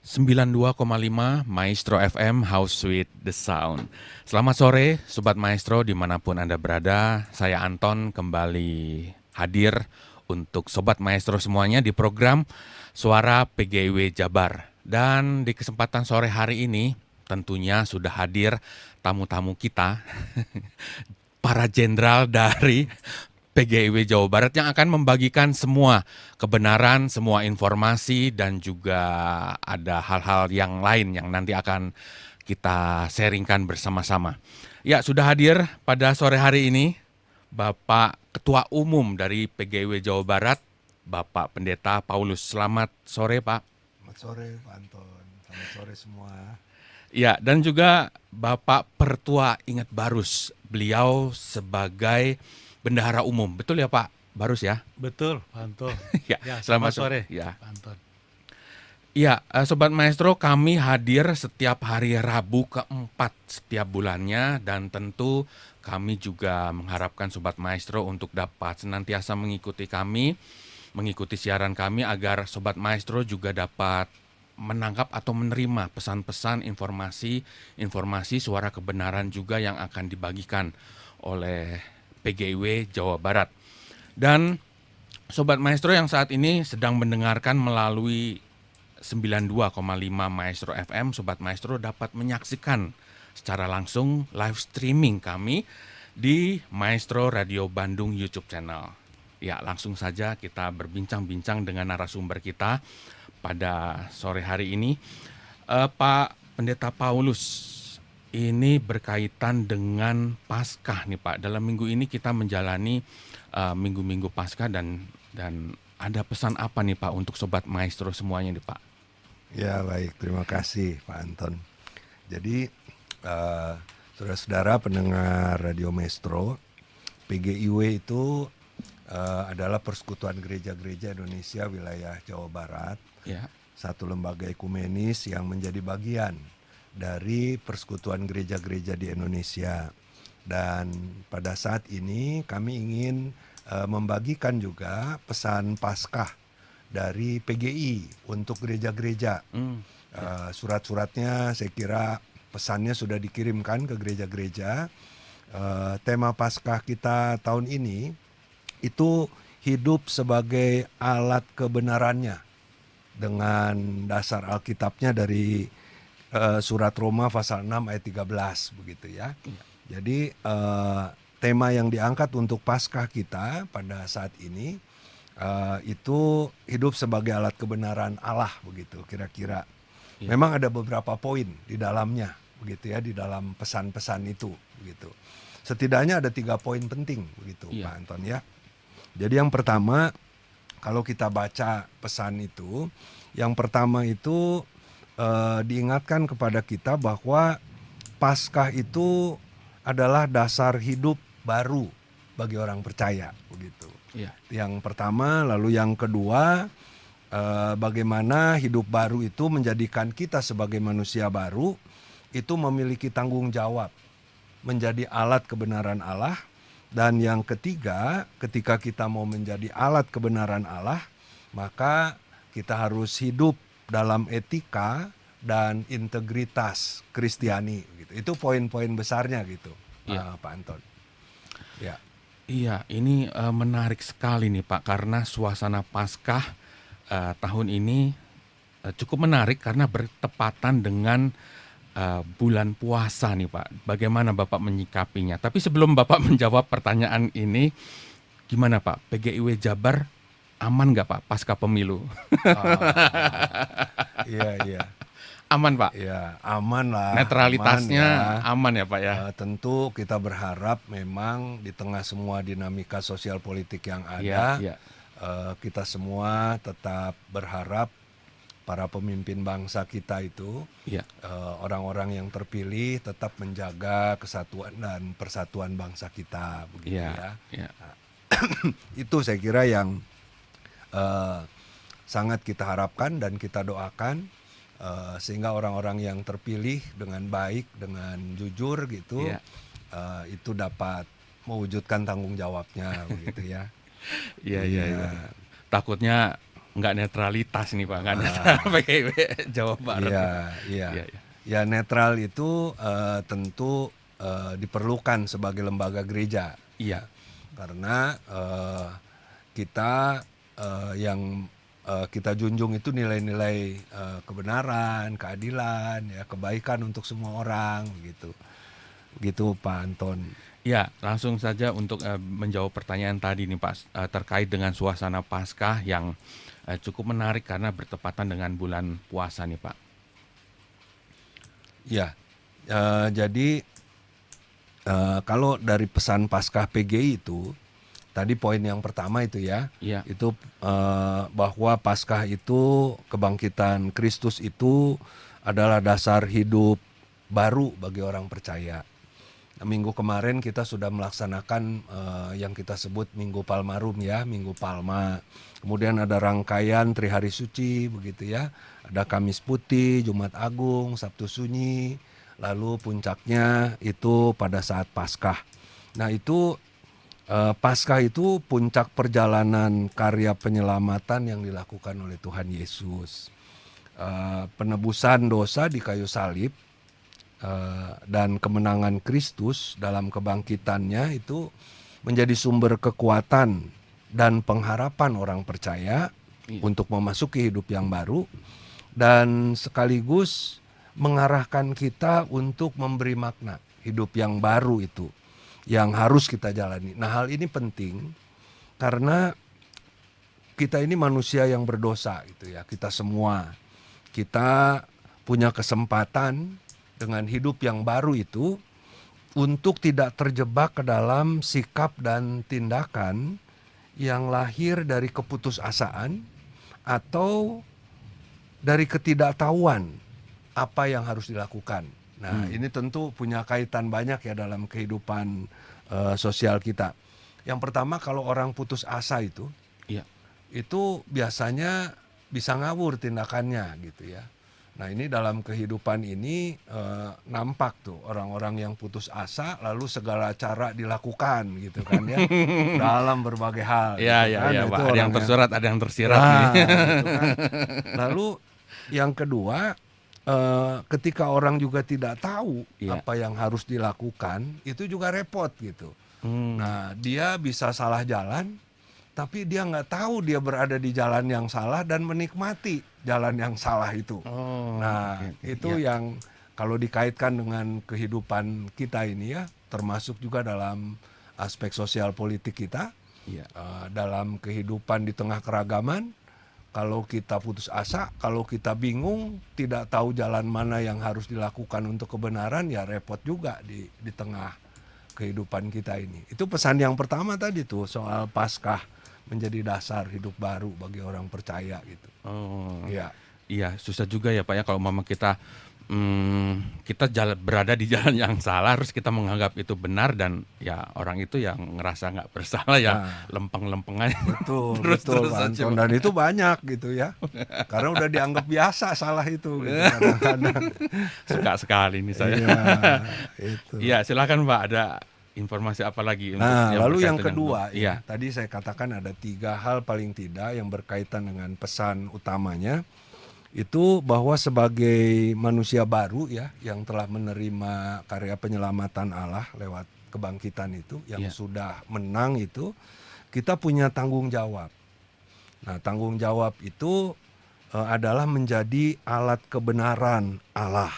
92,5 Maestro FM House Sweet The Sound. Selamat sore Sobat Maestro dimanapun Anda berada. Saya Anton kembali hadir untuk Sobat Maestro semuanya di program Suara PGIW Jabar. Dan di kesempatan sore hari ini tentunya sudah hadir tamu-tamu kita, para jenderal dari PGIW Jawa Barat yang akan membagikan semua kebenaran, semua informasi, dan juga ada hal-hal yang lain yang nanti akan kita sharingkan bersama-sama. Ya, sudah hadir pada sore hari ini Bapak Ketua Umum dari PGIW Jawa Barat, Bapak Pendeta Paulus. Selamat sore, Pak. Selamat sore Pak Anton, selamat sore semua. Ya, dan juga Bapak Pertua Ingat Barus. Beliau sebagai bendahara umum. Betul ya, Pak Barus ya? Betul, Pak Anton. Ya, Ya, selamat selamat sore, ya. Pak Anton. Ya, Sobat Maestro, kami hadir setiap hari Rabu keempat setiap bulannya dan tentu kami juga mengharapkan Sobat Maestro untuk dapat senantiasa mengikuti kami, mengikuti siaran kami agar Sobat Maestro juga dapat menangkap atau menerima pesan-pesan informasi suara kebenaran juga yang akan dibagikan oleh PGIW Jawa Barat. Dan Sobat Maestro yang saat ini sedang mendengarkan melalui 92,5 Maestro FM, Sobat Maestro dapat menyaksikan secara langsung live streaming kami di Maestro Radio Bandung YouTube channel. Ya, langsung saja kita berbincang-bincang dengan narasumber kita pada sore hari ini. Pak Pendeta Paulus, ini berkaitan dengan Paskah nih Pak. Dalam minggu ini kita menjalani minggu-minggu Paskah dan ada pesan apa nih Pak untuk Sobat Maestro semuanya nih Pak? Ya baik, terima kasih Pak Anton. Jadi saudara-saudara pendengar Radio Maestro, PGIW itu adalah Persekutuan Gereja-Gereja Indonesia wilayah Jawa Barat. Ya. Satu lembaga ekumenis yang menjadi bagian dari Persekutuan Gereja-Gereja di Indonesia. Dan pada saat ini kami ingin membagikan juga pesan Paskah dari PGI untuk gereja-gereja. Surat-suratnya saya kira pesannya sudah dikirimkan ke gereja-gereja. Tema Paskah kita tahun ini itu hidup sebagai alat kebenarannya dengan dasar Alkitabnya dari surat Roma pasal 6 ayat 13 begitu ya. Jadi tema yang diangkat untuk Paskah kita pada saat ini itu hidup sebagai alat kebenaran Allah begitu kira-kira. Memang ada beberapa poin di dalamnya begitu ya, di dalam pesan-pesan itu begitu. Setidaknya ada 3 poin penting begitu Pak Anton ya. Jadi yang pertama, kalau kita baca pesan itu, yang pertama itu diingatkan kepada kita bahwa Paskah itu adalah dasar hidup baru bagi orang percaya begitu. Yang pertama, lalu yang kedua, bagaimana hidup baru itu menjadikan kita sebagai manusia baru itu memiliki tanggung jawab menjadi alat kebenaran Allah. Dan yang ketiga, ketika kita mau menjadi alat kebenaran Allah, maka kita harus hidup dalam etika dan integritas Kristiani gitu. Itu poin-poin besarnya gitu, Pak Anton. Ya. Iya, ini menarik sekali nih Pak, karena suasana Paskah tahun ini cukup menarik karena bertepatan dengan bulan puasa nih Pak. Bagaimana Bapak menyikapinya? Tapi sebelum Bapak menjawab pertanyaan ini, gimana Pak? PGIW Jabar aman nggak Pak pasca pemilu? Iya. Aman Pak? Ya, aman lah. Netralitasnya aman ya Pak ya? Tentu kita berharap memang di tengah semua dinamika sosial politik yang ada, kita semua tetap berharap para pemimpin bangsa kita itu, orang-orang yang terpilih tetap menjaga kesatuan dan persatuan bangsa kita, begitu ya. Nah, itu saya kira yang sangat kita harapkan dan kita doakan. Sehingga orang-orang yang terpilih dengan baik, dengan jujur gitu, itu dapat mewujudkan tanggung jawabnya begitu ya. Iya. Takutnya nggak netralitas nih Pak, nggak netral Ah, pakai Jawa Barat nih Pak. iya, iya. Iya, iya. Ya netral itu tentu diperlukan sebagai lembaga gereja, Iya, ya. Karena kita yang kita junjung itu nilai-nilai kebenaran, keadilan, ya kebaikan untuk semua orang, gitu. Gitu Pak Anton. iya, langsung saja untuk menjawab pertanyaan tadi nih Pak, terkait dengan suasana Paskah yang cukup menarik karena bertepatan dengan bulan puasa nih Pak. Ya, jadi kalau dari pesan Paskah PGI itu, tadi poin yang pertama itu ya, Iya, itu bahwa Paskah itu kebangkitan Kristus itu adalah dasar hidup baru bagi orang percaya. Nah, minggu kemarin kita sudah melaksanakan yang kita sebut Minggu Palmarum ya, Minggu Palma. Kemudian ada rangkaian Trihari Suci begitu ya. Ada Kamis Putih, Jumat Agung, Sabtu Sunyi, lalu puncaknya itu pada saat Paskah. Nah, itu Paskah itu puncak perjalanan karya penyelamatan yang dilakukan oleh Tuhan Yesus. Penebusan dosa di kayu salib dan kemenangan Kristus dalam kebangkitannya itu menjadi sumber kekuatan dan pengharapan orang percaya iya. untuk memasuki hidup yang baru, dan sekaligus mengarahkan kita untuk memberi makna hidup yang baru itu yang harus kita jalani. Nah, hal ini penting karena kita ini manusia yang berdosa gitu ya. Kita semua kita punya kesempatan dengan hidup yang baru itu untuk tidak terjebak ke dalam sikap dan tindakan yang lahir dari keputusasaan atau dari ketidaktahuan apa yang harus dilakukan. Nah, ini tentu punya kaitan banyak ya dalam kehidupan sosial kita. Yang pertama, kalau orang putus asa Iya. itu biasanya bisa ngawur tindakannya gitu ya. Nah, ini dalam kehidupan ini nampak tuh orang-orang yang putus asa lalu segala cara dilakukan gitu kan ya dalam berbagai hal Iya, gitu iya, kan. iya, Nah, itu Pak. Ada yang orang yang tersurat, ada yang tersirat nih. gitu kan. Lalu yang kedua, ketika orang juga tidak tahu Iya. apa yang harus dilakukan, itu juga repot gitu. Hmm. Nah, dia bisa salah jalan, tapi dia nggak tahu dia berada di jalan yang salah dan menikmati jalan yang salah itu. Oh, oke, Nah, oke. Iya, itu yang kalau dikaitkan dengan kehidupan kita ini ya, termasuk juga dalam aspek sosial politik kita, iya. dalam kehidupan di tengah keragaman. Kalau kita putus asa, kalau kita bingung, tidak tahu jalan mana yang harus dilakukan untuk kebenaran, ya repot juga di tengah kehidupan kita ini. Itu pesan yang pertama tadi tuh soal Paskah menjadi dasar hidup baru bagi orang percaya gitu. Oh. Iya. Iya, susah juga ya Pak ya kalau mama kita kita berada di jalan yang salah, terus kita menganggap itu benar dan ya orang itu yang ngerasa nggak bersalah ya Nah, lempeng-lempeng aja betul, betul terus Pak aja Anton. Pak. Dan itu banyak gitu ya. Karena udah dianggap biasa salah itu gitu kadang-kadang. Suka sekali nih saya. Iya, itu. Iya, silakan Pak, ada informasi apa lagi untuk Nah, yang lalu yang berkaitan dengan kedua iya, ya, tadi saya katakan ada 3 hal paling tidak yang berkaitan dengan pesan utamanya. Itu bahwa sebagai manusia baru ya, yang telah menerima karya penyelamatan Allah lewat kebangkitan itu, yang iya, sudah menang itu, kita punya tanggung jawab. Nah, tanggung jawab itu adalah menjadi alat kebenaran Allah.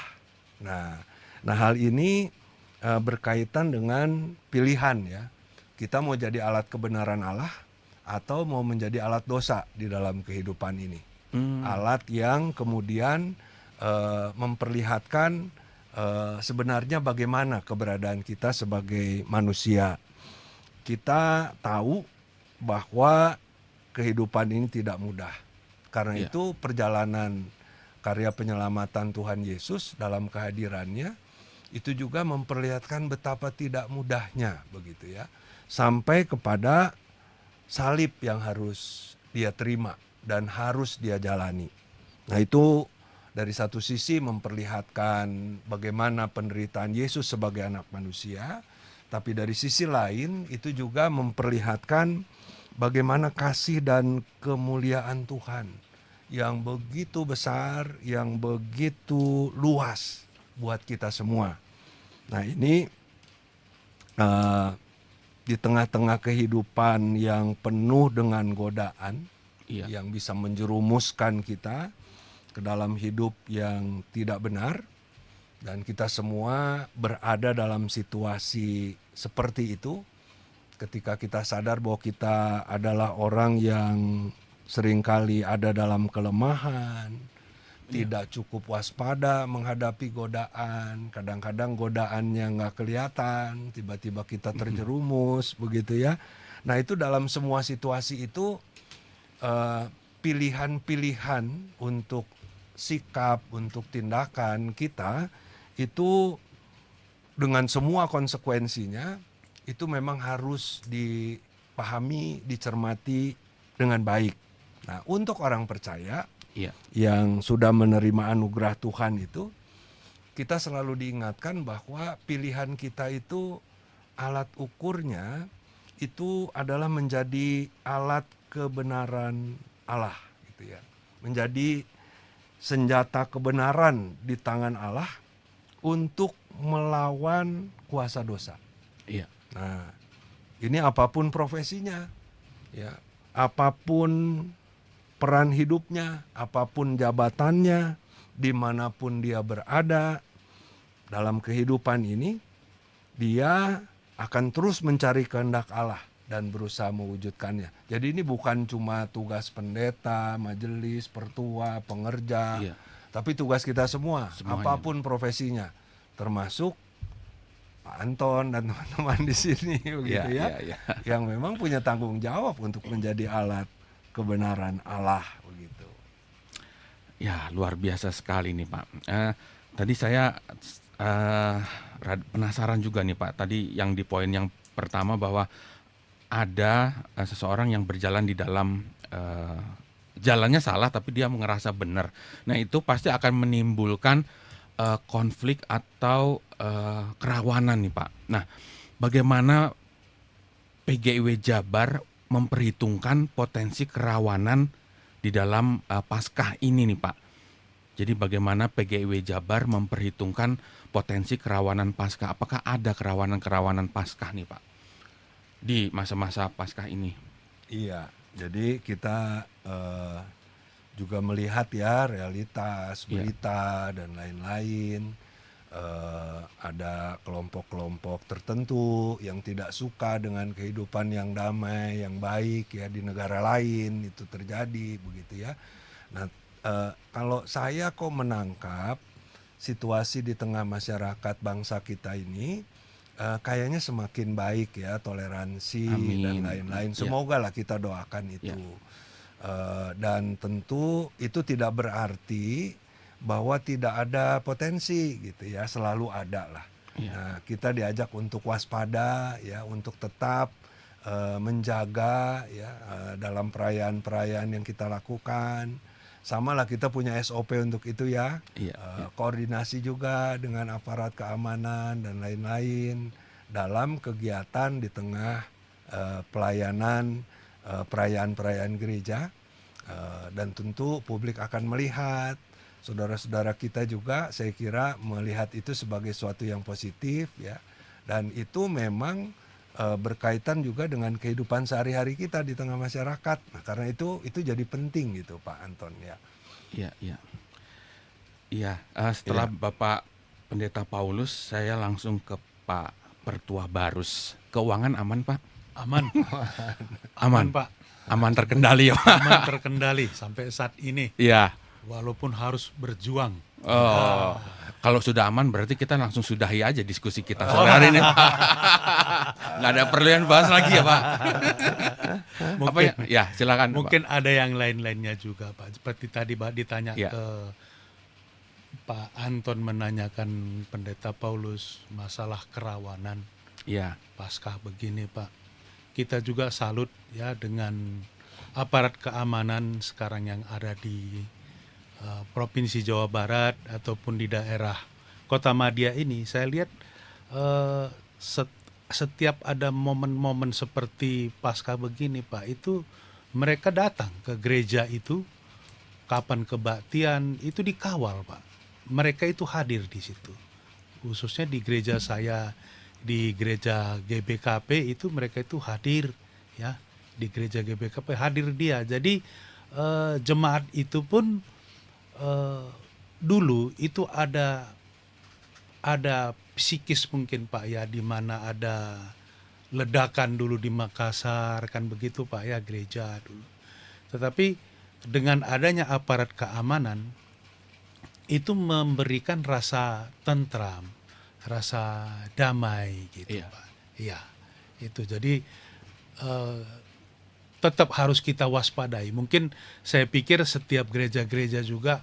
Nah, hal ini berkaitan dengan pilihan ya. Kita mau jadi alat kebenaran Allah atau mau menjadi alat dosa di dalam kehidupan ini. Alat yang kemudian memperlihatkan sebenarnya bagaimana keberadaan kita sebagai manusia. Kita tahu bahwa kehidupan ini tidak mudah. Karena iya. itu perjalanan karya penyelamatan Tuhan Yesus dalam kehadirannya itu juga memperlihatkan betapa tidak mudahnya begitu ya. Sampai kepada salib yang harus dia terima dan harus dia jalani. Nah, itu dari satu sisi memperlihatkan bagaimana penderitaan Yesus sebagai anak manusia, tapi dari sisi lain itu juga memperlihatkan bagaimana kasih dan kemuliaan Tuhan yang begitu besar, yang begitu luas buat kita semua. Nah ini eh, di tengah-tengah kehidupan yang penuh dengan godaan, Iya. yang bisa menjerumuskan kita ke dalam hidup yang tidak benar, dan kita semua berada dalam situasi seperti itu. Ketika kita sadar bahwa kita adalah orang yang seringkali ada dalam kelemahan, tidak cukup waspada menghadapi godaan, kadang-kadang godaannya nggak kelihatan, tiba-tiba kita terjerumus, begitu ya. Nah itu dalam semua situasi itu pilihan-pilihan untuk sikap, untuk tindakan kita itu dengan semua konsekuensinya itu memang harus dipahami, dicermati dengan baik. Nah, untuk orang percaya Iya. yang sudah menerima anugerah Tuhan itu, kita selalu diingatkan bahwa pilihan kita itu alat ukurnya itu adalah menjadi alat kebenaran Allah gitu ya. Menjadi senjata kebenaran di tangan Allah untuk melawan kuasa dosa. Iya. Nah, ini apapun profesinya, ya, apapun peran hidupnya, apapun jabatannya, dimanapun dia berada dalam kehidupan ini, dia akan terus mencari kehendak Allah dan berusaha mewujudkannya. Jadi ini bukan cuma tugas pendeta, majelis, pertua, pengerja, Iya. tapi tugas kita semua, Semuanya. apapun profesinya, termasuk Pak Anton dan teman-teman di sini begitu ya, Iya. yang memang punya tanggung jawab untuk menjadi alat kebenaran Allah begitu. Ya, luar biasa sekali nih Pak. Tadi saya penasaran juga nih Pak. Tadi yang di poin yang pertama bahwa ada seseorang yang berjalan di dalam jalannya salah tapi dia merasa benar. Nah itu pasti akan menimbulkan konflik atau kerawanan nih Pak. Nah bagaimana PGIW Jabar memperhitungkan potensi kerawanan di dalam Paskah ini nih Pak. Jadi bagaimana PGIW Jabar memperhitungkan potensi kerawanan Paskah? Apakah ada kerawanan-kerawanan Paskah nih Pak di masa-masa Paskah ini? Iya, jadi kita juga melihat ya realitas Iya. berita dan lain-lain. Ada kelompok-kelompok tertentu yang tidak suka dengan kehidupan yang damai, yang baik ya di negara lain itu terjadi begitu ya. Nah, kalau saya kok menangkap situasi di tengah masyarakat bangsa kita ini kayaknya semakin baik ya, toleransi dan Amin. lain-lain. Ya. Semoga lah kita doakan itu. Dan tentu itu tidak berarti bahwa tidak ada potensi gitu ya, selalu ada lah. Iya. Nah, kita diajak untuk waspada ya, untuk tetap menjaga ya dalam perayaan-perayaan yang kita lakukan. Sama lah kita punya SOP untuk itu ya. Iya. Koordinasi juga dengan aparat keamanan dan lain-lain dalam kegiatan di tengah pelayanan perayaan-perayaan gereja. Dan tentu publik akan melihat, saudara-saudara kita juga saya kira melihat itu sebagai suatu yang positif ya. Dan itu memang berkaitan juga dengan kehidupan sehari-hari kita di tengah masyarakat. Nah, karena itu jadi penting gitu Pak Anton ya. Iya. Setelah Bapak Pendeta Paulus, saya langsung ke Pak Pertua Barus. Keuangan aman Pak? Aman. Aman Pak. Aman terkendali ya Pak? Aman terkendali sampai saat ini. Iya. Walaupun harus berjuang. Oh, kalau sudah aman berarti kita langsung sudahi aja diskusi kita sore hari ini Pak. Nggak ada perlu yang bahas lagi ya Pak. Apa ya? Ya silakan. Mungkin ada yang lain-lainnya juga Pak. Seperti tadi Pak ditanya Ya. ke Pak Anton menanyakan Pendeta Paulus masalah kerawanan. Iya. Paskah begini Pak. Kita juga salut ya dengan aparat keamanan sekarang yang ada di Provinsi Jawa Barat ataupun di daerah Kota Madia ini. Saya lihat setiap ada momen-momen seperti Paskah begini Pak, itu mereka datang ke gereja itu, kapan kebaktian itu dikawal Pak. Mereka itu hadir di situ. Khususnya di gereja saya, di gereja GBKP itu mereka itu hadir ya, di gereja GBKP hadir dia. Jadi jemaat itu pun dulu itu ada psikis mungkin Pak ya, di mana ada ledakan dulu di Makassar kan begitu Pak ya, gereja dulu. Tetapi dengan adanya aparat keamanan itu memberikan rasa tentram, rasa damai gitu Iya. Pak. Iya, itu jadi tetap harus kita waspadai. Mungkin saya pikir setiap gereja-gereja juga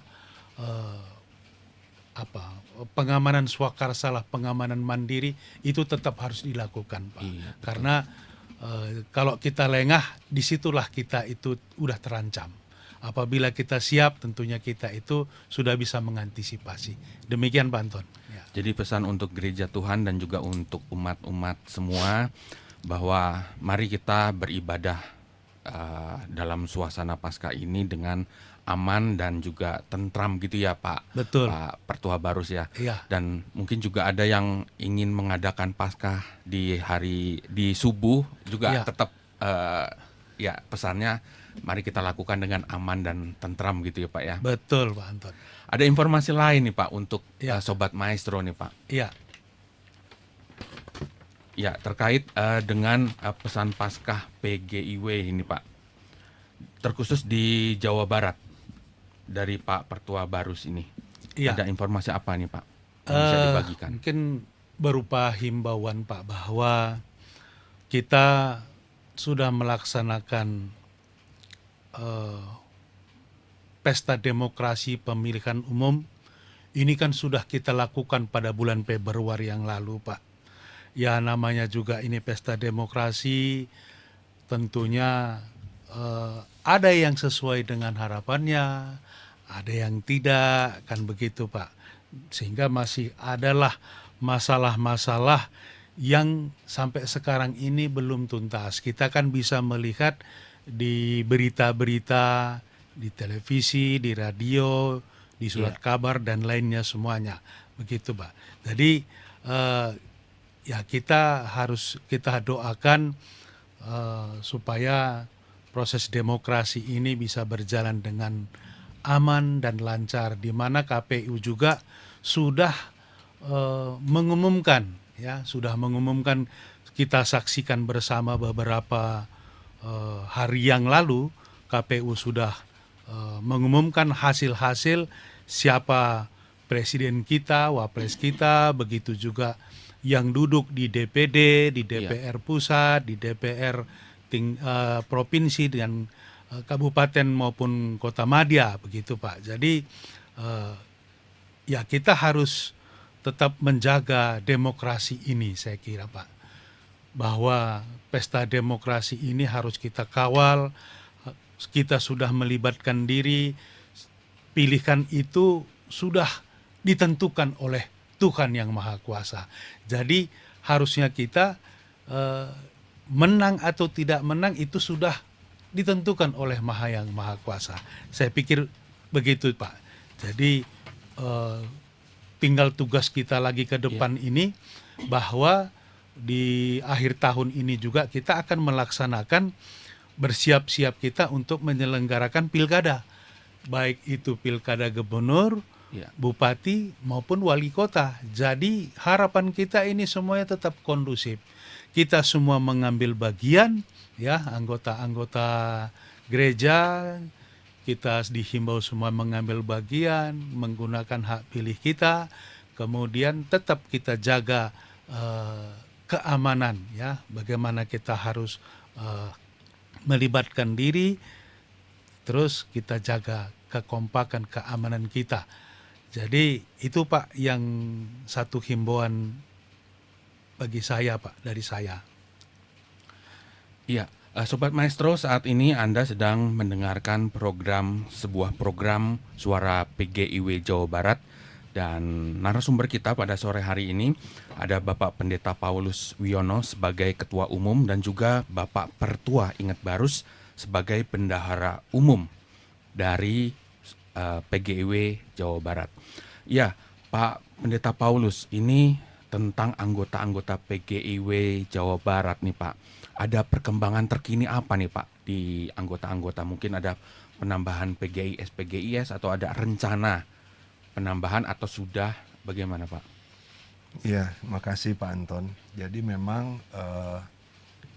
pengamanan swakarsa lah, pengamanan mandiri itu tetap harus dilakukan Pak. Iya, betul. Karena kalau kita lengah, disitulah kita itu udah terancam. Apabila kita siap, tentunya kita itu sudah bisa mengantisipasi. Demikian Pak Anton. Ya. Jadi pesan untuk gereja Tuhan dan juga untuk umat-umat semua bahwa mari kita beribadah dalam suasana Paskah ini dengan aman dan juga tentram gitu ya Pak. Betul. Pak Pertua Barus ya. Iya. Dan mungkin juga ada yang ingin mengadakan Paskah di subuh juga Iya. tetap ya pesannya mari kita lakukan dengan aman dan tentram gitu ya Pak ya. Betul Pak Anton. Ada informasi lain nih Pak untuk Iya. Sobat Maestro nih Pak. Iya. Ya, terkait dengan pesan Paskah PGIW ini Pak, terkhusus di Jawa Barat dari Pak Pertua Barus ini. Iya. Ada informasi apa nih Pak yang bisa dibagikan? Mungkin berupa himbauan Pak, bahwa kita sudah melaksanakan pesta demokrasi pemilihan umum. Ini kan sudah kita lakukan pada bulan Februari yang lalu Pak. Ya namanya juga ini pesta demokrasi, tentunya ada yang sesuai dengan harapannya, ada yang tidak, kan begitu Pak. Sehingga masih adalah masalah-masalah yang sampai sekarang ini belum tuntas. Kita kan bisa melihat di berita-berita, di televisi, di radio, di surat kabar dan lainnya semuanya. Begitu Pak. Jadi ya kita doakan supaya proses demokrasi ini bisa berjalan dengan aman dan lancar, di mana KPU juga sudah mengumumkan kita saksikan bersama beberapa hari yang lalu KPU sudah mengumumkan hasil-hasil siapa presiden kita, wapres kita, begitu juga yang duduk di DPD, di DPR pusat, di DPR provinsi dan kabupaten maupun kota madya, begitu Pak. Jadi ya kita harus tetap menjaga demokrasi ini, saya kira Pak. Bahwa pesta demokrasi ini harus kita kawal, kita sudah melibatkan diri, pilihan itu sudah ditentukan oleh Tuhan yang Maha Kuasa. Jadi harusnya kita menang atau tidak menang itu sudah ditentukan oleh yang Maha Kuasa. Saya pikir begitu Pak. Jadi tinggal tugas kita lagi ke depan ini, bahwa di akhir tahun ini juga kita akan melaksanakan, bersiap-siap kita untuk menyelenggarakan pilkada. Baik itu pilkada gubernur, bupati maupun wali kota. Jadi harapan kita ini semuanya tetap kondusif. Kita semua mengambil bagian, ya, anggota-anggota gereja, kita dihimbau semua mengambil bagian, menggunakan hak pilih kita, kemudian tetap kita jaga keamanan, ya, bagaimana kita harus melibatkan diri, terus kita jaga kekompakan keamanan kita. Jadi itu Pak yang satu himbauan bagi saya Pak, dari saya. Iya, Sobat Maestro, saat ini Anda sedang mendengarkan sebuah program Suara PGIW Jawa Barat Dan narasumber kita pada sore hari ini ada Bapak Pendeta Paulus Wiono sebagai Ketua Umum dan juga Bapak Pertua Ingat Barus sebagai Bendahara Umum dari PGIW Jawa Barat. Ya, Pak Pendeta Paulus, ini tentang anggota-anggota PGIW Jawa Barat nih Pak. Ada perkembangan terkini apa nih Pak di anggota-anggota? Mungkin ada penambahan PGIS atau ada rencana penambahan atau sudah bagaimana Pak? Iya, makasih Pak Anton. Jadi memang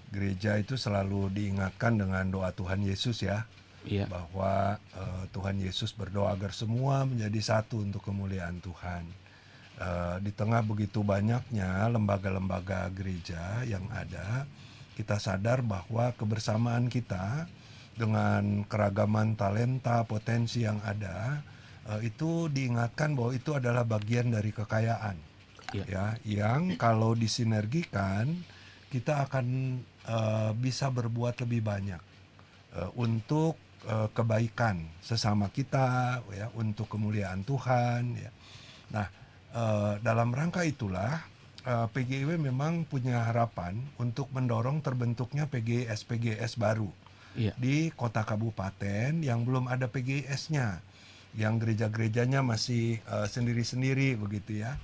gereja itu selalu diingatkan dengan doa Tuhan Yesus ya, Iya, bahwa Tuhan Yesus berdoa agar semua menjadi satu untuk kemuliaan Tuhan. Di tengah begitu banyaknya lembaga-lembaga gereja yang ada, kita sadar bahwa kebersamaan kita dengan keragaman talenta, potensi yang ada, itu diingatkan bahwa itu adalah bagian dari kekayaan, iya, ya, yang kalau disinergikan kita akan bisa berbuat lebih banyak untuk kebaikan sesama kita, ya, untuk kemuliaan Tuhan, ya. Nah, dalam rangka itulah PGIW memang punya harapan untuk mendorong terbentuknya PGIS baru iya, di kota kabupaten yang belum ada PGIS-nya, yang gereja-gerejanya masih sendiri-sendiri begitu ya.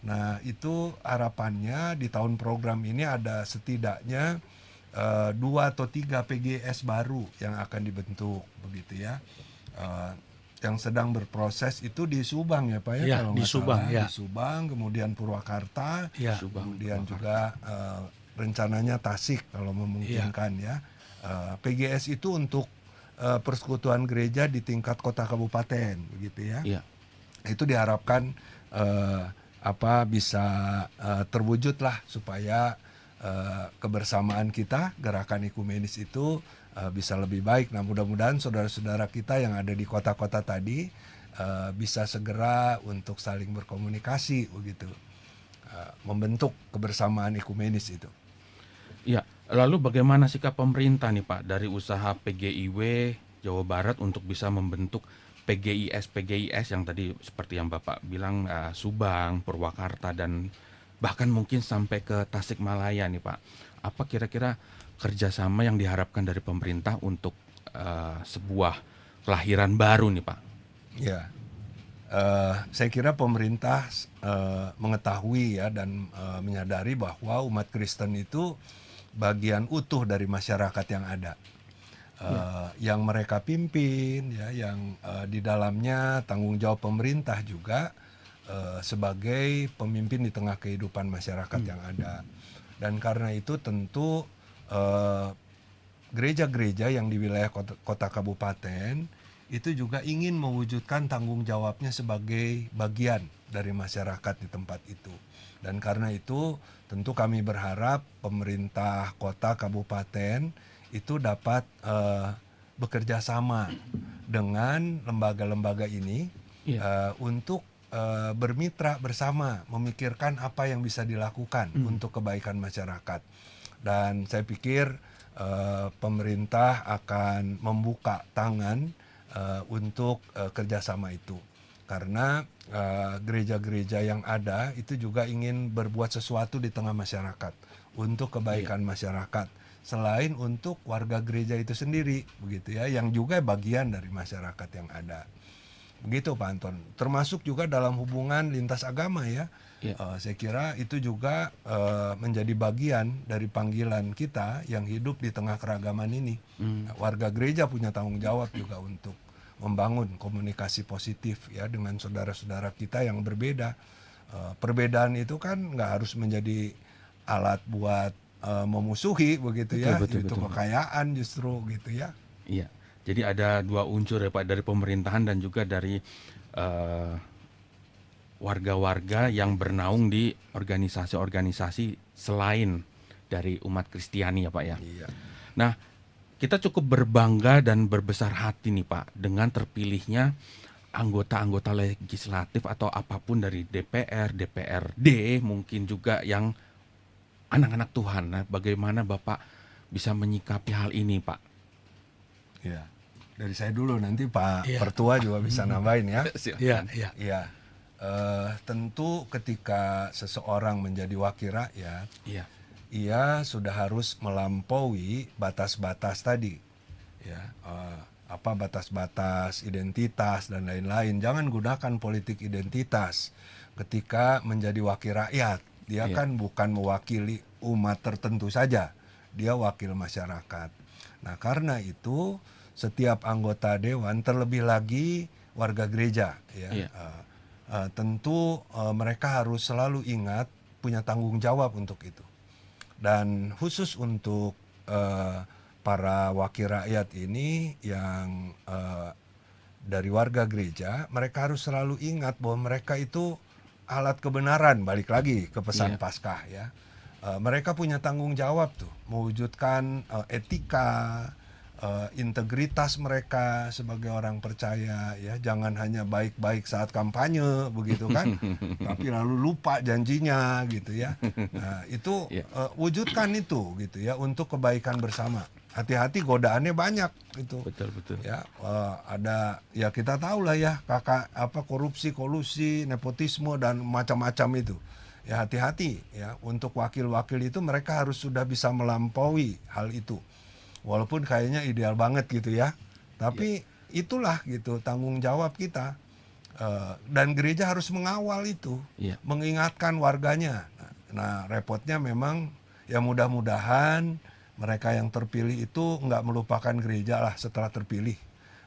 Nah, itu harapannya di tahun program ini ada setidaknya 2 atau 3 PGIS baru yang akan dibentuk begitu ya. Yang sedang berproses itu di Subang ya Pak ya, Ya, kalau di nggak Subang, salah, ya. di Subang, kemudian Purwakarta, Ya, Subang, kemudian Purwakarta. juga rencananya Tasik kalau memungkinkan ya. PGS itu untuk persekutuan gereja di tingkat kota kabupaten begitu ya. Iya, Itu diharapkan bisa terwujud lah supaya kebersamaan kita, gerakan ekumenis itu bisa lebih baik. Nah, mudah-mudahan saudara-saudara kita yang ada di kota-kota tadi bisa segera untuk saling berkomunikasi begitu, membentuk kebersamaan ekumenis itu. iya. Lalu bagaimana sikap pemerintah nih Pak dari usaha PGIW Jawa Barat untuk bisa membentuk PGIS yang tadi seperti yang Bapak bilang Subang, Purwakarta dan bahkan mungkin sampai ke Tasikmalaya nih Pak. Apa kira-kira kerjasama yang diharapkan dari pemerintah untuk sebuah kelahiran baru nih Pak? Ya, saya kira pemerintah mengetahui ya dan menyadari bahwa umat Kristen itu bagian utuh dari masyarakat yang ada, yang mereka pimpin, ya, yang di dalamnya tanggung jawab pemerintah juga sebagai pemimpin di tengah kehidupan masyarakat yang ada. Dan karena itu tentu gereja-gereja yang di wilayah kota kabupaten itu juga ingin mewujudkan tanggung jawabnya sebagai bagian dari masyarakat di tempat itu. Dan karena itu tentu kami berharap pemerintah kota kabupaten itu dapat bekerja sama dengan lembaga-lembaga ini Iya, untuk bermitra bersama, memikirkan apa yang bisa dilakukan untuk kebaikan masyarakat. Dan saya pikir pemerintah akan membuka tangan untuk kerjasama itu, karena gereja-gereja yang ada itu juga ingin berbuat sesuatu di tengah masyarakat untuk kebaikan masyarakat, selain untuk warga gereja itu sendiri begitu ya, yang juga bagian dari masyarakat yang ada. Begitu Pak Anton, termasuk juga dalam hubungan lintas agama ya. iya, Saya kira itu juga menjadi bagian dari panggilan kita yang hidup di tengah keragaman ini. Warga gereja punya tanggung jawab juga untuk membangun komunikasi positif ya dengan saudara-saudara kita yang berbeda. Perbedaan itu kan nggak harus menjadi alat buat memusuhi begitu ya, betul, itu betul. kekayaan justru gitu ya. Iya. Jadi ada dua unsur ya Pak, dari pemerintahan dan juga dari warga-warga yang bernaung di organisasi-organisasi selain dari umat Kristiani ya Pak ya. Iya. Nah, kita cukup berbangga dan berbesar hati nih Pak dengan terpilihnya anggota-anggota legislatif atau apapun dari DPR, DPRD mungkin juga yang anak-anak Tuhan. Nah, bagaimana Bapak bisa menyikapi hal ini Pak? Iya. Dari saya dulu, nanti Pak Iya. Pertua juga bisa nambahin ya. Ya, ya. Iya. Tentu ketika seseorang menjadi wakil rakyat, Iya. ia sudah harus melampaui batas-batas tadi, ya, apa batas-batas identitas dan lain-lain. Jangan gunakan politik identitas ketika menjadi wakil rakyat. Dia Iya. kan bukan mewakili umat tertentu saja, dia wakil masyarakat. Nah, karena itu setiap anggota dewan, terlebih lagi warga gereja, ya, Iya. tentu mereka harus selalu ingat punya tanggung jawab untuk itu. Dan khusus untuk para wakil rakyat ini yang dari warga gereja, mereka harus selalu ingat bahwa mereka itu alat kebenaran. Balik lagi ke pesan Iya. Paskah, ya. Mereka punya tanggung jawab tuh mewujudkan etika, integritas mereka sebagai orang percaya, ya. Jangan hanya baik-baik saat kampanye begitu kan, tapi lalu lupa janjinya gitu ya. Nah, itu Iya. wujudkan itu gitu ya untuk kebaikan bersama. Hati-hati, godaannya banyak itu. Betul, betul. Ya, ada, ya kita tahu lah ya, korupsi, kolusi, nepotisme dan macam-macam itu. Ya, hati-hati ya, untuk wakil-wakil itu mereka harus sudah bisa melampaui hal itu. Walaupun kayaknya ideal banget gitu ya. Tapi itulah gitu tanggung jawab kita. Dan gereja harus mengawal itu, Iya. mengingatkan warganya. Nah, repotnya memang ya mudah-mudahan mereka yang terpilih itu nggak melupakan gereja lah setelah terpilih.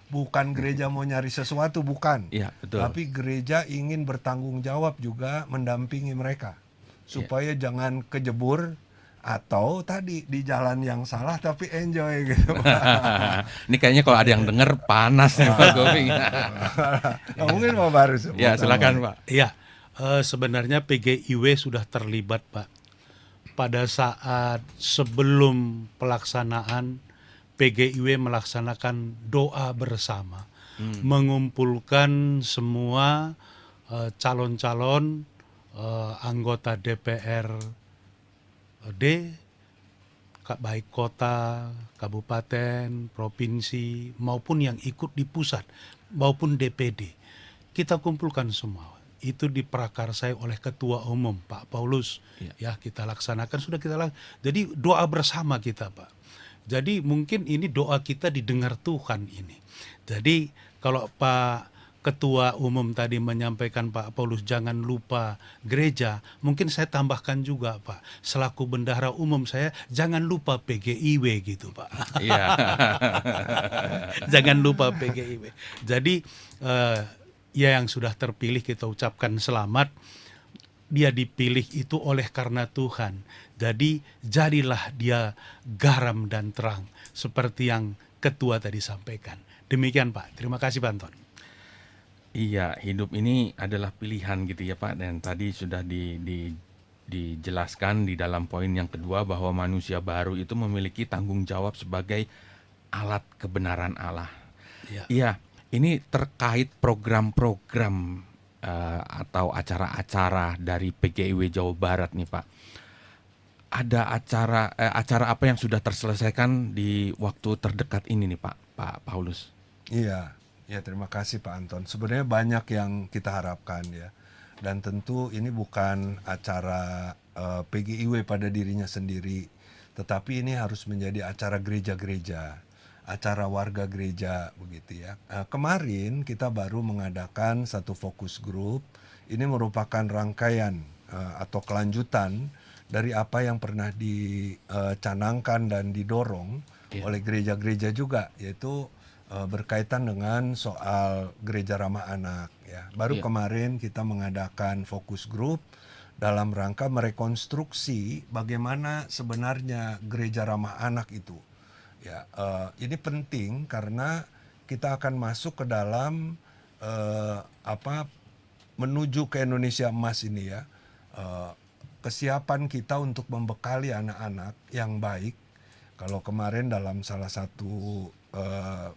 Bukan gereja mau nyari sesuatu, bukan. Iya, betul. Tapi gereja ingin bertanggung jawab juga mendampingi mereka. Supaya jangan kejebur atau tadi di jalan yang salah tapi enjoy gitu. Ini kayaknya kalau ada yang denger panas nih Pak Goping. Nah, mungkin Pak Baru Ya, silakan Pak. Iya, sebenarnya PGIW sudah terlibat, Pak. Pada saat sebelum pelaksanaan, PGIW melaksanakan doa bersama, mengumpulkan semua calon-calon anggota DPRD, baik kota, kabupaten, provinsi, maupun yang ikut di pusat, maupun DPD. Kita kumpulkan semua. Itu diprakarsai oleh Ketua Umum Pak Paulus. Ya, kita laksanakan, sudah kita laksanakan. Jadi doa bersama kita, Pak. Jadi mungkin ini doa kita didengar Tuhan ini. Jadi kalau Pak Ketua Umum tadi menyampaikan Pak Paulus jangan lupa gereja, mungkin saya tambahkan juga Pak, selaku bendahara umum saya jangan lupa PGIW gitu Pak. Iya. Jangan lupa PGIW. Jadi ya yang sudah terpilih kita ucapkan selamat. Dia dipilih itu oleh karena Tuhan. Jadi jadilah dia garam dan terang seperti yang ketua tadi sampaikan. Demikian Pak. Terima kasih Pak Anton. Iya, hidup ini adalah pilihan gitu ya Pak. Dan tadi sudah dijelaskan di dalam poin yang kedua bahwa manusia baru itu memiliki tanggung jawab sebagai alat kebenaran Allah. Ya. Iya, ini terkait program-program atau acara-acara dari PGIW Jawa Barat nih Pak. Ada acara apa yang sudah terselesaikan di waktu terdekat ini nih Pak Paulus? Iya, ya terima kasih Pak Anton. Sebenarnya banyak yang kita harapkan ya. Dan tentu ini bukan acara PGIW pada dirinya sendiri, tetapi ini harus menjadi acara gereja-gereja, acara warga gereja begitu ya. Kemarin kita baru mengadakan satu fokus group. Ini merupakan rangkaian atau kelanjutan dari apa yang pernah dicanangkan dan didorong oleh gereja-gereja juga, yaitu berkaitan dengan soal gereja ramah anak ya. Baru kemarin kita mengadakan fokus group dalam rangka merekonstruksi bagaimana sebenarnya gereja ramah anak itu. Ya, ini penting karena kita akan masuk ke dalam menuju ke Indonesia Emas ini ya. Kesiapan kita untuk membekali anak-anak yang baik. Kalau kemarin dalam salah satu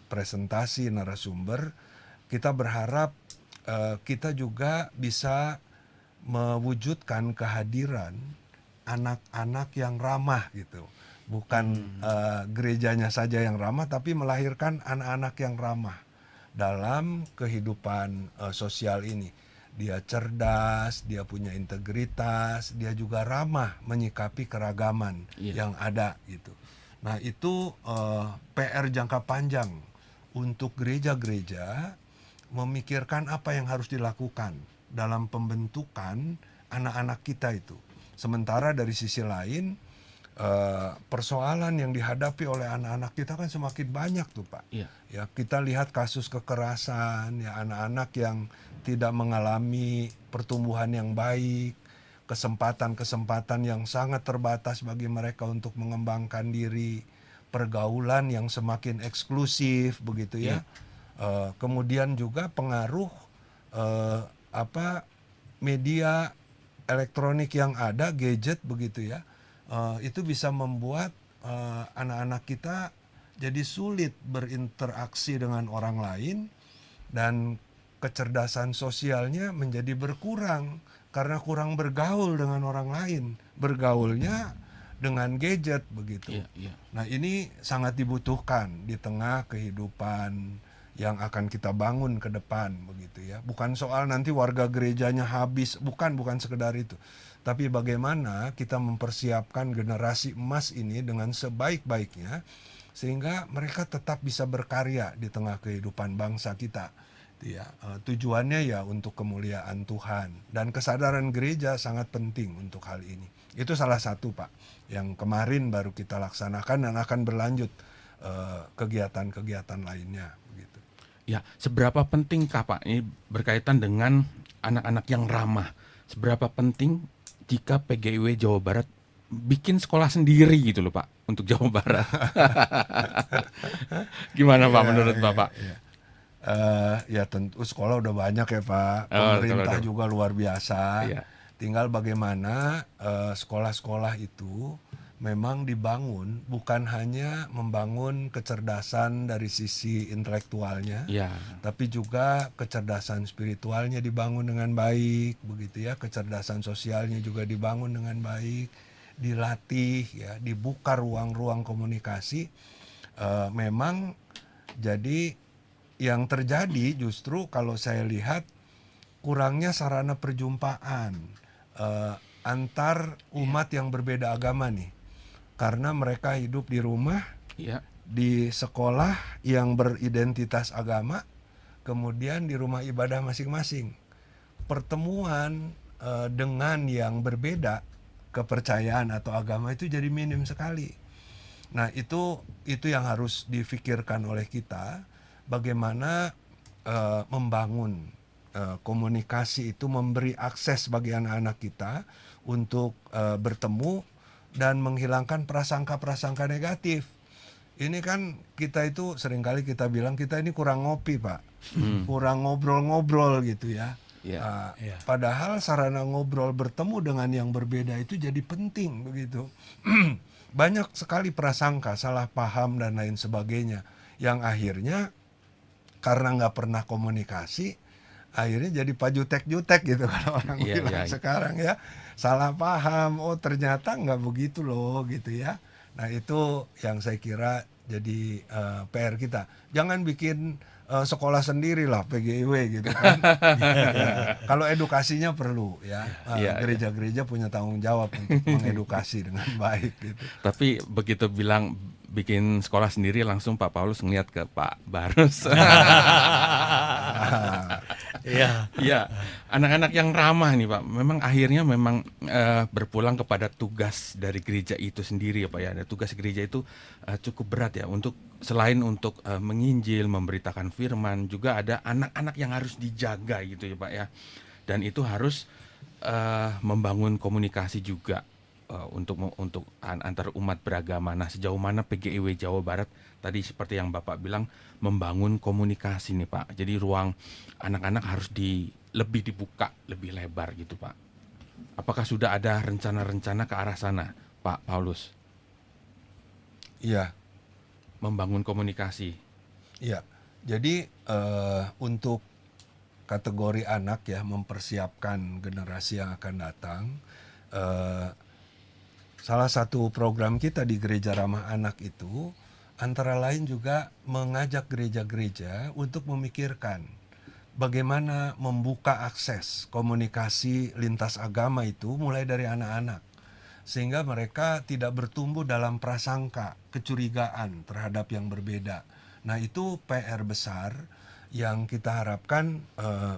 presentasi narasumber, kita berharap kita juga bisa mewujudkan kehadiran anak-anak yang ramah gitu. Bukan gerejanya saja yang ramah, tapi melahirkan anak-anak yang ramah dalam kehidupan sosial ini. dia cerdas, dia punya integritas, dia juga ramah menyikapi keragaman Iya. yang ada gitu. Nah itu PR jangka panjang untuk gereja-gereja memikirkan apa yang harus dilakukan dalam pembentukan anak-anak kita itu. Sementara dari sisi lain persoalan yang dihadapi oleh anak-anak kita kan semakin banyak tuh Pak. Iya. Ya kita lihat kasus kekerasan, ya anak-anak yang tidak mengalami pertumbuhan yang baik, kesempatan-kesempatan yang sangat terbatas bagi mereka untuk mengembangkan diri, pergaulan yang semakin eksklusif begitu ya. Kemudian juga pengaruh media elektronik yang ada, gadget begitu ya. Itu bisa membuat anak-anak kita jadi sulit berinteraksi dengan orang lain dan kecerdasan sosialnya menjadi berkurang karena kurang bergaul dengan orang lain, bergaulnya dengan gadget begitu. Iya, iya. Nah ini sangat dibutuhkan di tengah kehidupan yang akan kita bangun ke depan begitu ya. Bukan soal nanti warga gerejanya habis, bukan sekedar itu. Tapi bagaimana kita mempersiapkan generasi emas ini dengan sebaik-baiknya sehingga mereka tetap bisa berkarya di tengah kehidupan bangsa kita. Ya, tujuannya ya untuk kemuliaan Tuhan dan kesadaran gereja sangat penting untuk hal ini. Itu salah satu Pak yang kemarin baru kita laksanakan dan akan berlanjut kegiatan-kegiatan lainnya begitu. Ya, seberapa pentingkah Pak ini berkaitan dengan anak-anak yang ramah? Seberapa penting jika PGIW Jawa Barat bikin sekolah sendiri gitu loh Pak untuk Jawa Barat? Gimana Pak menurut Bapak? Ya tentu sekolah udah banyak ya Pak, Oh, pemerintah sekolah juga luar biasa. Iya. Tinggal bagaimana sekolah-sekolah itu memang dibangun bukan hanya membangun kecerdasan dari sisi intelektualnya, Iya. tapi juga kecerdasan spiritualnya dibangun dengan baik, begitu ya, kecerdasan sosialnya juga dibangun dengan baik, dilatih ya, dibuka ruang-ruang komunikasi. Memang jadi yang terjadi justru kalau saya lihat kurangnya sarana perjumpaan antar umat yang berbeda agama nih, karena mereka hidup di rumah, Iya. di sekolah yang beridentitas agama, kemudian di rumah ibadah masing-masing. Pertemuan dengan yang berbeda kepercayaan atau agama itu jadi minim sekali. Nah itu yang harus difikirkan oleh kita, bagaimana membangun komunikasi itu, memberi akses bagi anak-anak kita untuk bertemu dan menghilangkan prasangka-prasangka negatif. Ini kan kita itu seringkali kita bilang kita ini kurang ngopi Pak, kurang ngobrol-ngobrol gitu ya. Iya. Padahal sarana ngobrol bertemu dengan yang berbeda itu jadi penting begitu. Banyak sekali prasangka, salah paham dan lain sebagainya yang akhirnya karena nggak pernah komunikasi, akhirnya jadi pajutek-jutek gitu kalau orang Iya, bilang iya. sekarang ya, salah paham, oh ternyata nggak begitu loh gitu ya. Nah itu yang saya kira jadi PR kita, jangan bikin sekolah sendiri lah PGIW gitu kan. Ya, kalau edukasinya perlu ya, Iya, gereja-gereja punya tanggung jawab untuk mengedukasi dengan baik gitu. Tapi begitu bilang bikin sekolah sendiri langsung Pak Paulus ngeliat ke Pak Barus. Iya. Iya, anak-anak yang ramah nih Pak, memang akhirnya memang berpulang kepada tugas dari gereja itu sendiri ya Pak ya. Ada tugas gereja itu cukup berat ya, untuk selain untuk menginjil, memberitakan firman, juga ada anak-anak yang harus dijaga gitu ya Pak ya. Dan itu harus membangun komunikasi juga untuk antar umat beragama. Nah, sejauh mana PGIW Jawa Barat tadi seperti yang Bapak bilang membangun komunikasi nih Pak. Jadi ruang anak-anak harus lebih dibuka, lebih lebar gitu Pak. Apakah sudah ada rencana-rencana ke arah sana, Pak Paulus? Iya. Membangun komunikasi. Iya. Jadi untuk kategori anak ya, mempersiapkan generasi yang akan datang, salah satu program kita di Gereja Ramah Anak itu antara lain juga mengajak gereja-gereja untuk memikirkan bagaimana membuka akses komunikasi lintas agama itu mulai dari anak-anak, sehingga mereka tidak bertumbuh dalam prasangka, kecurigaan terhadap yang berbeda. Nah, itu PR besar yang kita harapkan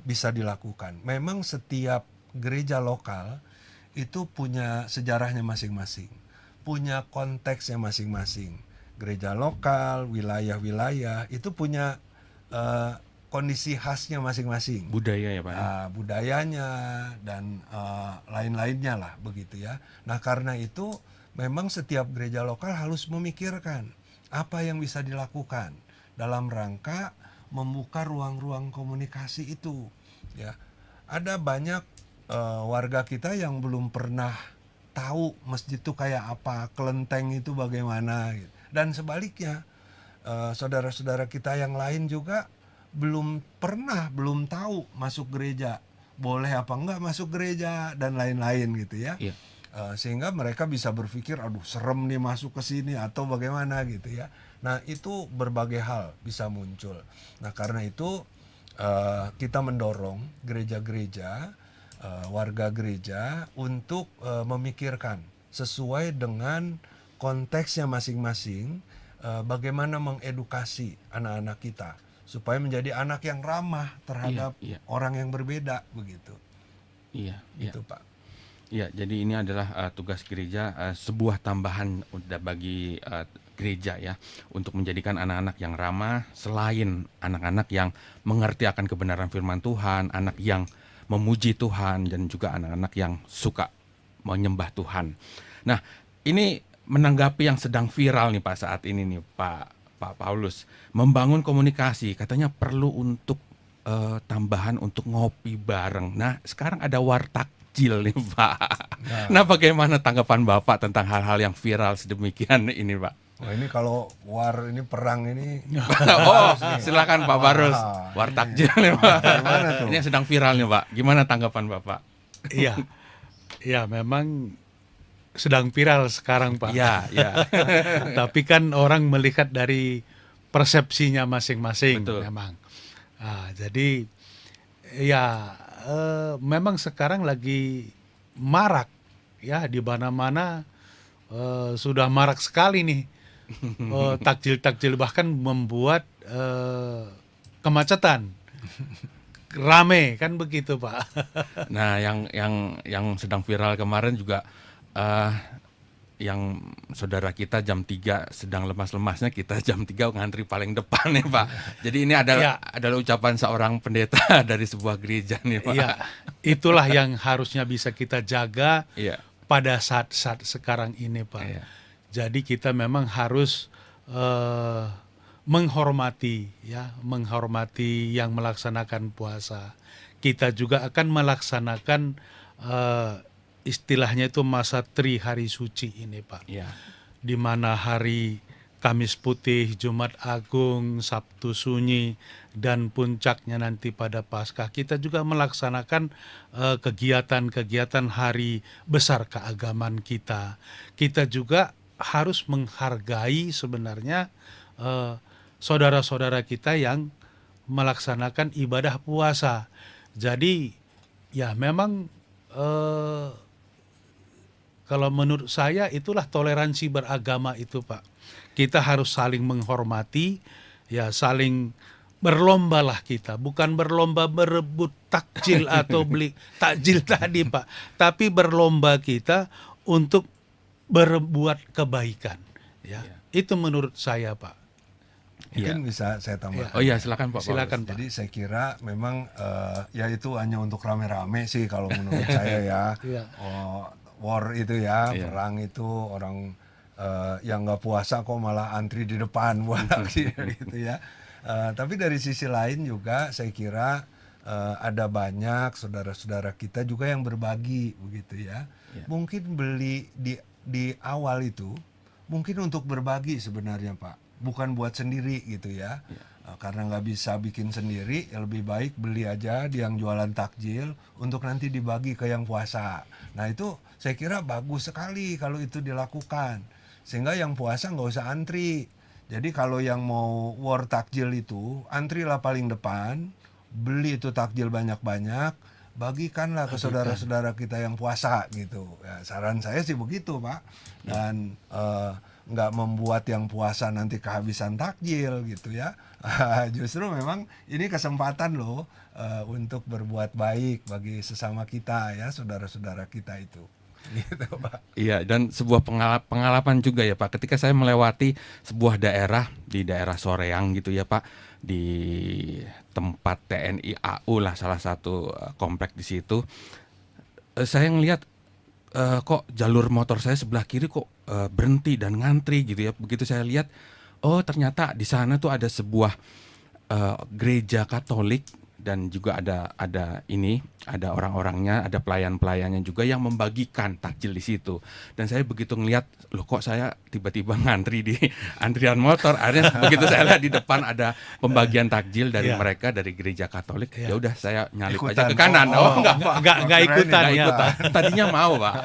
bisa dilakukan. Memang setiap gereja lokal itu punya sejarahnya masing-masing, punya konteksnya masing-masing. Gereja lokal, wilayah-wilayah itu punya kondisi khasnya masing-masing. Budaya ya Pak. Budayanya dan lain-lainnya lah begitu ya. Nah, karena itu memang setiap gereja lokal harus memikirkan apa yang bisa dilakukan dalam rangka membuka ruang-ruang komunikasi itu ya. Ada banyak warga kita yang belum pernah tahu masjid itu kayak apa, kelenteng itu bagaimana gitu. Dan sebaliknya saudara-saudara kita yang lain juga belum tahu masuk gereja, boleh apa enggak masuk gereja dan lain-lain gitu ya. Iya. Sehingga mereka bisa berpikir, aduh serem nih masuk ke sini atau bagaimana gitu ya. Nah, itu berbagai hal bisa muncul. Nah, karena itu kita mendorong gereja-gereja, warga gereja untuk memikirkan sesuai dengan konteksnya masing-masing, bagaimana mengedukasi anak-anak kita supaya menjadi anak yang ramah terhadap orang yang berbeda begitu. Iya, Gitu, Pak. Iya, jadi ini adalah tugas gereja, sebuah tambahan bagi gereja ya, untuk menjadikan anak-anak yang ramah, selain anak-anak yang mengerti akan kebenaran firman Tuhan, anak yang memuji Tuhan, dan juga anak-anak yang suka menyembah Tuhan. Nah, ini menanggapi yang sedang viral nih Pak saat ini nih Pak Paulus, membangun komunikasi katanya perlu untuk tambahan untuk ngopi bareng. Nah, sekarang ada wartakjil nih Pak. Nah, bagaimana tanggapan Bapak tentang hal-hal yang viral sedemikian ini Pak? Wah, ini kalau ini perang ini Oh, silakan Pak Barus. Wah, Wartakjil nih Pak. gimana tuh? Ini yang sedang viral nih Pak. Gimana tanggapan Bapak? Iya, ya memang sedang viral sekarang Pak. Iya, iya. Tapi kan orang melihat dari persepsinya masing-masing. Betul. Memang. Jadi ya memang sekarang lagi marak ya, di mana-mana sudah marak sekali nih takjil-takjil, bahkan membuat kemacetan. Rame kan begitu Pak. Nah, yang sedang viral kemarin juga yang saudara kita jam 3 sedang lemas-lemasnya, kita jam 3 ngantri paling depan ya Pak. Jadi ini adalah ucapan seorang pendeta dari sebuah gereja nih Pak. Iya, itulah yang harusnya bisa kita jaga Iya. pada saat-saat sekarang ini Pak. Iya. Jadi kita memang harus menghormati yang melaksanakan puasa. Kita juga akan melaksanakan istilahnya itu masa hari suci ini Pak. Iya. Di mana hari Kamis Putih, Jumat Agung, Sabtu Sunyi, dan puncaknya nanti pada Paskah, kita juga melaksanakan kegiatan-kegiatan hari besar keagamaan kita. Kita juga harus menghargai sebenarnya saudara-saudara kita yang melaksanakan ibadah puasa. Jadi ya memang kalau menurut saya itulah toleransi beragama itu Pak. Kita harus saling menghormati, ya saling berlombalah kita. Bukan berlomba berebut takjil atau beli takjil tadi Pak. Tapi berlomba kita untuk berbuat kebaikan. Ya, itu menurut saya Pak. Mungkin bisa saya tambahkan. Oh iya, silakan Pak. Silakan Pak. Jadi saya kira memang ya itu hanya untuk rame-rame sih kalau menurut saya ya. Iya. War itu ya, Iya. perang itu orang yang nggak puasa kok malah antri di depan buat aksi gitu ya. Tapi dari sisi lain juga saya kira ada banyak saudara-saudara kita juga yang berbagi begitu ya. Iya. Mungkin beli di awal itu mungkin untuk berbagi sebenarnya Pak, bukan buat sendiri gitu ya. Karena nggak bisa bikin sendiri, ya lebih baik beli aja di yang jualan takjil untuk nanti dibagi ke yang puasa. Nah itu saya kira bagus sekali kalau itu dilakukan, sehingga yang puasa nggak usah antri. Jadi kalau yang mau war takjil itu antrilah paling depan, beli itu takjil banyak-banyak, bagikanlah ke Bagikan. saudara-saudara kita yang puasa gitu. Ya, saran saya sih begitu, Pak. Dan nggak membuat yang puasa nanti kehabisan takjil gitu ya. Justru memang ini kesempatan loh untuk berbuat baik bagi sesama kita ya, saudara-saudara kita itu. Gitu, Pak. Iya, dan sebuah pengalaman juga ya Pak, ketika saya melewati sebuah daerah di daerah Soreang gitu ya Pak, di tempat TNI AU lah, salah satu komplek di situ. Saya ngelihat kok jalur motor saya sebelah kiri kok berhenti dan ngantri gitu ya. Begitu saya lihat, oh ternyata di sana tuh ada sebuah gereja Katolik, dan juga ada orang-orangnya, ada pelayan-pelayannya juga yang membagikan takjil di situ. Dan saya begitu ngelihat, loh kok saya tiba-tiba ngantri di antrian motor. Akhirnya begitu saya lihat di depan ada pembagian takjil dari Iya. mereka, dari gereja Katolik, Iya. ya udah saya nyalip Ikutan. aja ke kanan. Oh, Oh, enggak Pak. Nggak keren ikutan ini. ya. Ikutan. Tadinya mau Pak.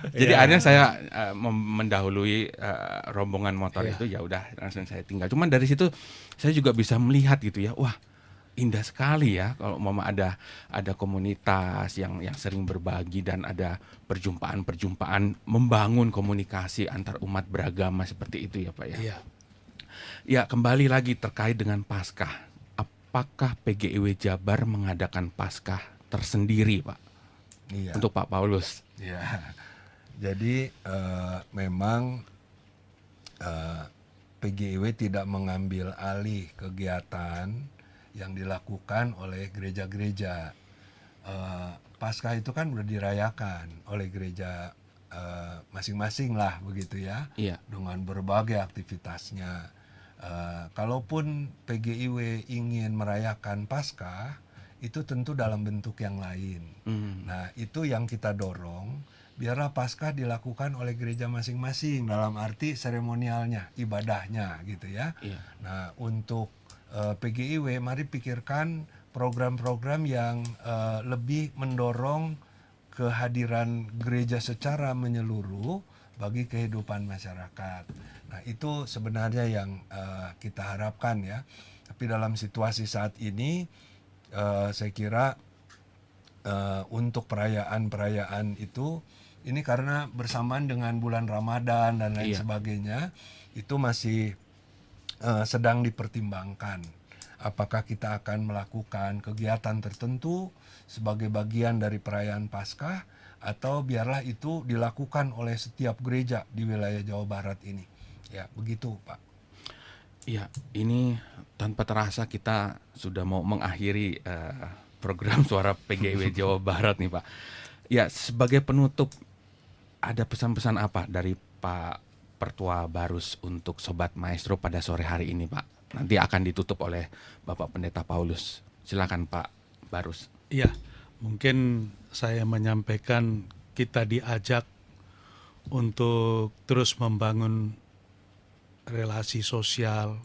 Jadi Iya. akhirnya saya mendahului rombongan motor Iya. itu, ya udah langsung saya tinggal. Cuman dari situ saya juga bisa melihat gitu ya, wah indah sekali ya kalau mama ada komunitas yang sering berbagi, dan ada perjumpaan-perjumpaan membangun komunikasi antar umat beragama seperti itu ya Pak ya. Iya. Ya, kembali lagi terkait dengan Paskah. Apakah PGIW Jabar mengadakan Paskah tersendiri Pak Iya. untuk Pak Paulus? Ya, jadi memang PGIW tidak mengambil alih kegiatan yang dilakukan oleh gereja-gereja. Paskah itu kan udah dirayakan oleh gereja masing-masing lah begitu ya, Iya. dengan berbagai aktivitasnya. Kalaupun PGIW ingin merayakan Paskah, itu tentu dalam bentuk yang lain. Nah, itu yang kita dorong, biarlah Paskah dilakukan oleh gereja masing-masing dalam arti seremonialnya, ibadahnya gitu ya. Iya. Nah, untuk PGIW mari pikirkan program-program yang lebih mendorong kehadiran gereja secara menyeluruh bagi kehidupan masyarakat. Nah, itu sebenarnya yang kita harapkan ya. Tapi dalam situasi saat ini saya kira untuk perayaan-perayaan itu, ini karena bersamaan dengan bulan Ramadan dan lain Iya. sebagainya, itu masih sedang dipertimbangkan. Apakah kita akan melakukan kegiatan tertentu sebagai bagian dari perayaan Paskah, atau biarlah itu dilakukan oleh setiap gereja di wilayah Jawa Barat ini. Ya, begitu Pak. Iya, ini tanpa terasa kita sudah mau mengakhiri program Suara PGIW Jawa Barat nih Pak. Ya, sebagai penutup, ada pesan-pesan apa dari Pak Pertua Barus untuk Sobat Maestro pada sore hari ini Pak? Nanti akan ditutup oleh Bapak Pendeta Paulus. Silakan Pak Barus. Iya, mungkin saya menyampaikan kita diajak untuk terus membangun relasi sosial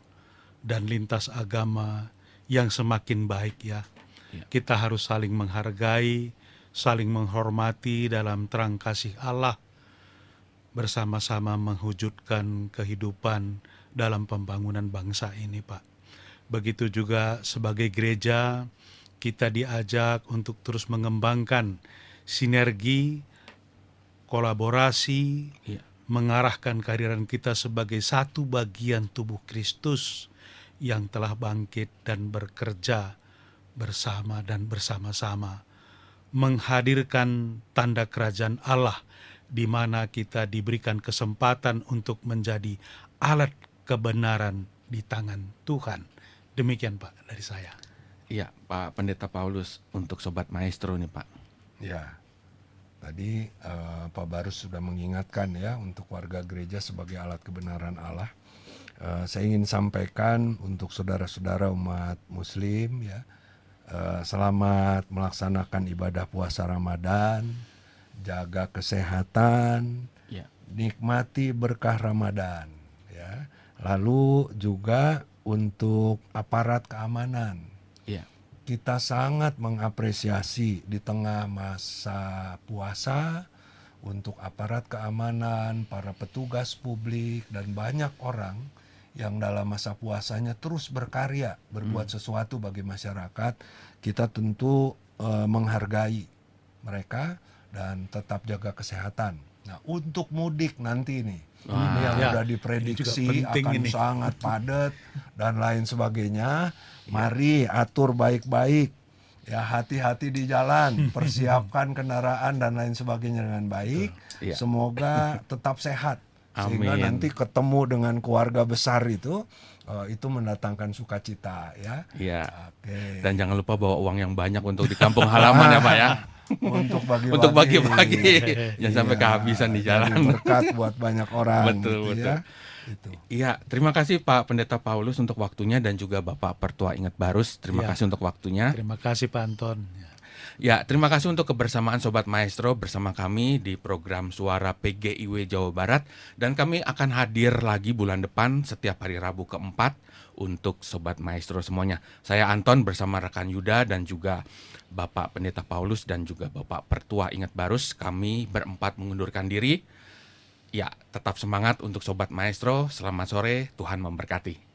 dan lintas agama yang semakin baik ya. Iya. Kita harus saling menghargai, saling menghormati dalam terang kasih Allah, bersama-sama mewujudkan kehidupan dalam pembangunan bangsa ini Pak. Begitu juga sebagai gereja, kita diajak untuk terus mengembangkan sinergi, kolaborasi, Iya. mengarahkan kehadiran kita sebagai satu bagian tubuh Kristus yang telah bangkit dan bekerja bersama dan bersama-sama, menghadirkan tanda kerajaan Allah di mana kita diberikan kesempatan untuk menjadi alat kebenaran di tangan Tuhan. Demikian Pak dari saya. Iya, Pak Pendeta Paulus, untuk Sobat Maestro nih Pak. Ya, tadi Pak Barus sudah mengingatkan ya untuk warga gereja sebagai alat kebenaran Allah. Saya ingin sampaikan untuk saudara-saudara umat Muslim ya, selamat melaksanakan ibadah puasa Ramadan, jaga kesehatan, Iya. nikmati berkah Ramadan ya. Lalu juga untuk aparat keamanan, Iya. kita sangat mengapresiasi di tengah masa puasa untuk aparat keamanan, para petugas publik, dan banyak orang yang dalam masa puasanya terus berkarya, berbuat sesuatu bagi masyarakat, kita tentu menghargai mereka dan tetap jaga kesehatan. Nah, untuk mudik nanti nih, ini yang Ya, udah ini diprediksi juga penting akan ini. sangat padat dan lain sebagainya. Mari atur baik-baik. Ya, hati-hati di jalan, persiapkan kendaraan dan lain sebagainya dengan baik. Iya. Semoga tetap sehat sehingga Amin. nanti ketemu dengan keluarga besar itu mendatangkan sukacita ya. Iya. Oke. Dan jangan lupa bawa uang yang banyak untuk di kampung halaman ya Pak ya. Untuk bagi-bagi. Untuk bagi-bagi. Jangan sampai Iya, kehabisan di jadi jalan. berkat buat banyak orang. Betul, gitu betul. ya. Itu. Iya, terima kasih Pak Pendeta Paulus untuk waktunya dan juga Bapak Pertua Ingat Barus. Terima Iya. kasih untuk waktunya. Terima kasih Pak Anton. Ya, terima kasih untuk kebersamaan Sobat Maestro bersama kami di program Suara PGIW Jawa Barat. Dan kami akan hadir lagi bulan depan setiap hari Rabu keempat untuk Sobat Maestro semuanya. Saya Anton bersama rekan Yuda dan juga Bapak Pendeta Paulus dan juga Bapak Pertua Ingat Barus. Kami berempat mengundurkan diri. Ya, tetap semangat untuk Sobat Maestro. Selamat sore, Tuhan memberkati.